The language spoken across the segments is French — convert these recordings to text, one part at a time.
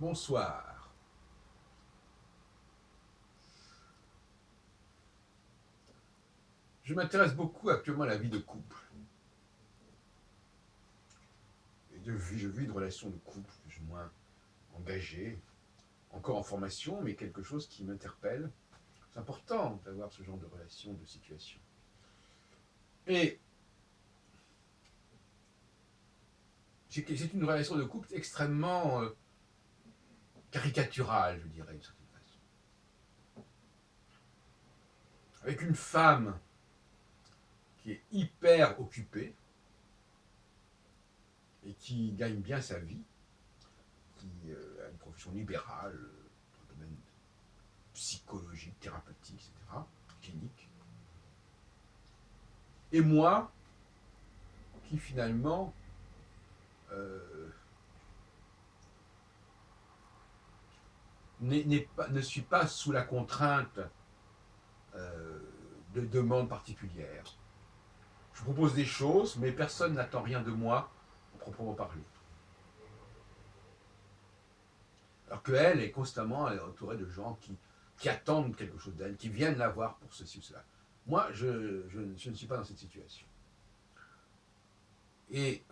Bonsoir. Je m'intéresse beaucoup actuellement à la vie de couple. Je vis une relation de couple plus ou moins engagée, encore en formation, mais quelque chose qui m'interpelle. C'est important d'avoir ce genre de relation, de situation. Et c'est une relation de couple extrêmement caricaturale, je dirais, d'une certaine façon. Avec une femme qui est hyper occupée et qui gagne bien sa vie, qui a une profession libérale dans le domaine psychologique, thérapeutique, etc., clinique. Et moi, qui finalement ne suis pas sous la contrainte de demandes particulières. Je propose des choses, mais personne n'attend rien de moi, à proprement parler. Alors qu'elle est constamment entourée de gens qui attendent quelque chose d'elle, qui viennent la voir pour ceci ou cela. Moi, je ne suis pas dans cette situation. Et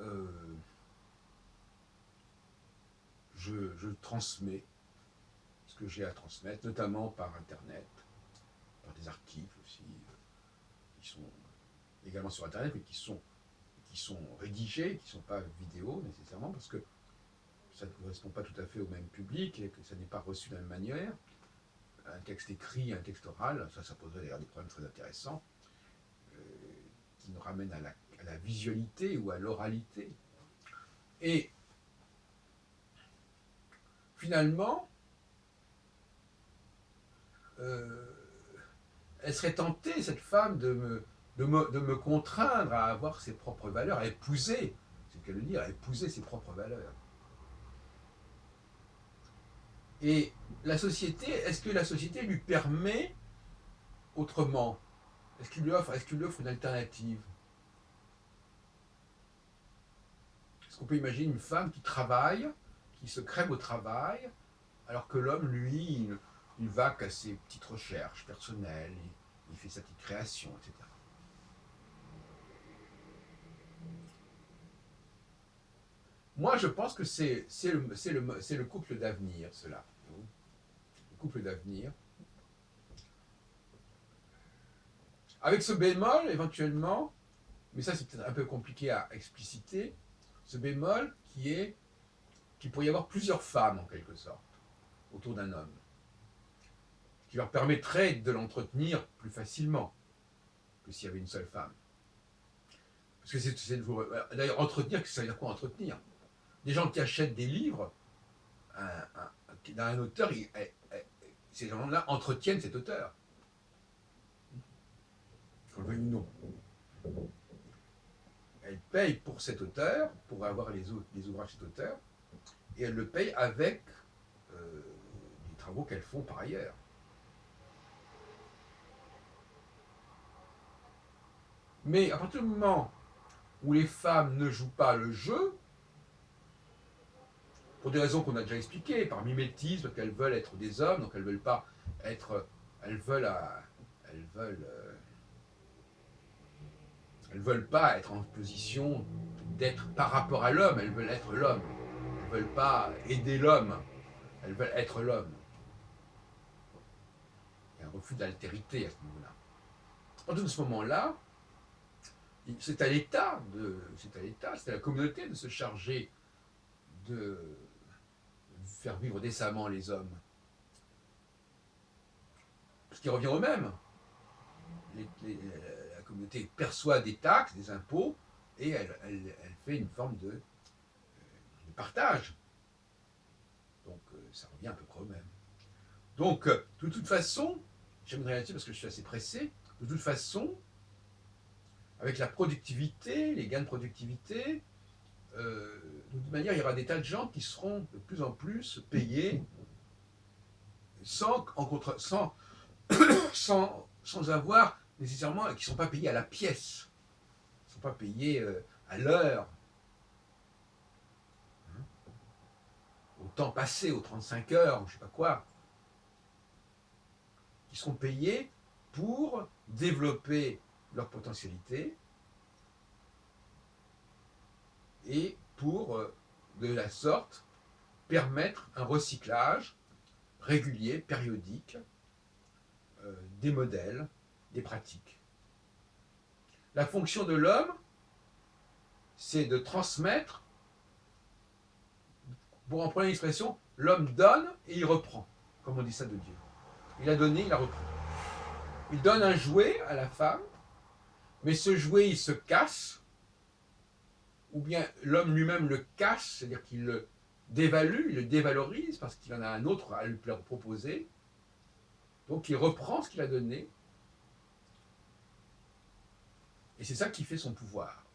je transmets ce que j'ai à transmettre, notamment par Internet, par des articles aussi, qui sont également sur Internet, mais qui sont rédigés, qui ne sont pas vidéo nécessairement, parce que ça ne correspond pas tout à fait au même public et que ça n'est pas reçu de la même manière. Un texte écrit, un texte oral, ça poserait d'ailleurs des problèmes très intéressants, qui nous ramènent à la visualité ou à l'oralité. Et finalement, elle serait tentée, cette femme, de me contraindre à avoir ses propres valeurs, à épouser, c'est ce qu'elle veut dire, à épouser ses propres valeurs. Et la société, est-ce que la société lui permet autrement? Est-ce qu'il lui offre une alternative? Est-ce qu'on peut imaginer une femme qui travaille, qui se crève au travail, alors que l'homme, lui, il va qu'à ses petites recherches personnelles, il fait sa petite création, etc. Moi, je pense que c'est le couple d'avenir, cela. Le couple d'avenir. Avec ce bémol, éventuellement, mais ça c'est peut-être un peu compliqué à expliciter, ce bémol qu'il pourrait y avoir plusieurs femmes, en quelque sorte, autour d'un homme, qui leur permettrait de l'entretenir plus facilement que s'il y avait une seule femme. Parce que d'ailleurs, entretenir, ça veut dire quoi entretenir? Des gens qui achètent des livres d'un auteur, ces gens-là entretiennent cet auteur. Qu'on le veuille ou non. Elle paye pour cet auteur, pour avoir les ouvrages de cet auteur, et elle le paye avec des travaux qu'elles font par ailleurs. Mais à partir du moment où les femmes ne jouent pas le jeu, pour des raisons qu'on a déjà expliquées, par mimétisme, qu'elles veulent être des hommes, donc elles ne veulent pas être. Elles veulent. Elles veulent. Elles veulent pas être en position d'être par rapport à l'homme, elles veulent être l'homme. Elles ne veulent pas aider l'homme, elles veulent être l'homme. Il y a un refus d'altérité à ce niveau-là. À partir de ce moment-là, c'est à l'État, c'est à la communauté de se charger de faire vivre décemment les hommes. Ce qui revient au même. La communauté perçoit des taxes, des impôts, et elle fait une forme de partage. Donc ça revient à peu près au même. Donc, de toute façon, j'aimerais là-dessus parce que je suis assez pressé, de toute façon, avec la productivité, les gains de productivité, de toute manière, il y aura des tas de gens qui seront de plus en plus payés sans avoir nécessairement, qui ne sont pas payés à la pièce, qui ne sont pas payés à l'heure, hein, au temps passé aux 35 heures, je ne sais pas quoi, qui seront payés pour développer leur potentialité et pour, de la sorte, permettre un recyclage régulier, périodique, des modèles, des pratiques. La fonction de l'homme, c'est de transmettre, pour employer l'expression, l'homme donne et il reprend, comme on dit ça de Dieu. Il a donné, il a repris. Il donne un jouet à la femme, mais ce jouet, il se casse, ou bien l'homme lui-même le casse, c'est-à-dire qu'il le dévalue, il le dévalorise, parce qu'il en a un autre à lui proposer. Donc il reprend ce qu'il a donné, et c'est ça qui fait son pouvoir.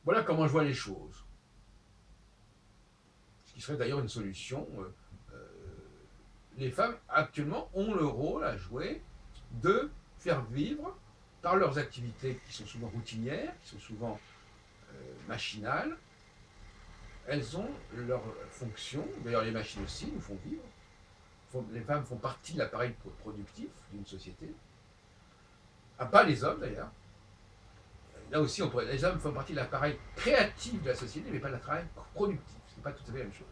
Voilà comment je vois les choses. Ce qui serait d'ailleurs une solution. Les femmes, actuellement, ont le rôle à jouer de faire vivre, par leurs activités qui sont souvent routinières, qui sont souvent machinales, elles ont leur fonction. D'ailleurs, les machines aussi nous font vivre. Les femmes font partie de l'appareil productif d'une société. Ah, pas les hommes d'ailleurs. Là aussi, les hommes font partie de l'appareil créatif de la société, mais pas de l'appareil productif. Ce n'est pas tout à fait la même chose.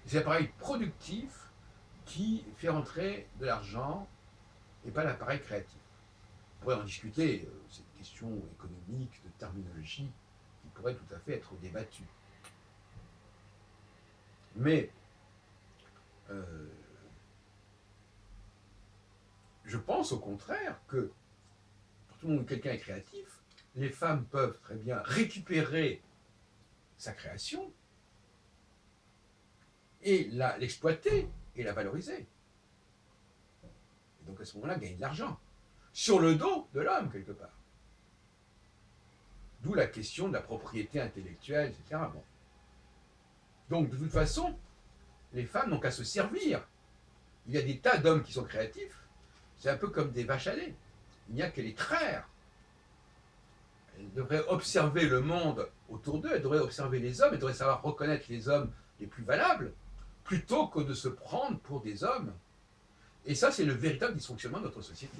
C'est l'appareil productif qui fait rentrer de l'argent et pas l'appareil créatif. On pourrait en discuter, c'est une question économique, de terminologie, qui pourrait tout à fait être débattue. Mais je pense au contraire que, partout où quelqu'un est créatif, les femmes peuvent très bien récupérer sa création et l'exploiter et la valoriser. Et donc à ce moment-là, gagner de l'argent. Sur le dos de l'homme, quelque part. D'où la question de la propriété intellectuelle, etc. Bon. Donc de toute façon, les femmes n'ont qu'à se servir. Il y a des tas d'hommes qui sont créatifs. C'est un peu comme des vaches à lait. Il n'y a qu'à les traire. Elles devraient observer le monde autour d'eux, elles devraient observer les hommes, elles devraient savoir reconnaître les hommes les plus valables, plutôt que de se prendre pour des hommes. Et ça, c'est le véritable dysfonctionnement de notre société.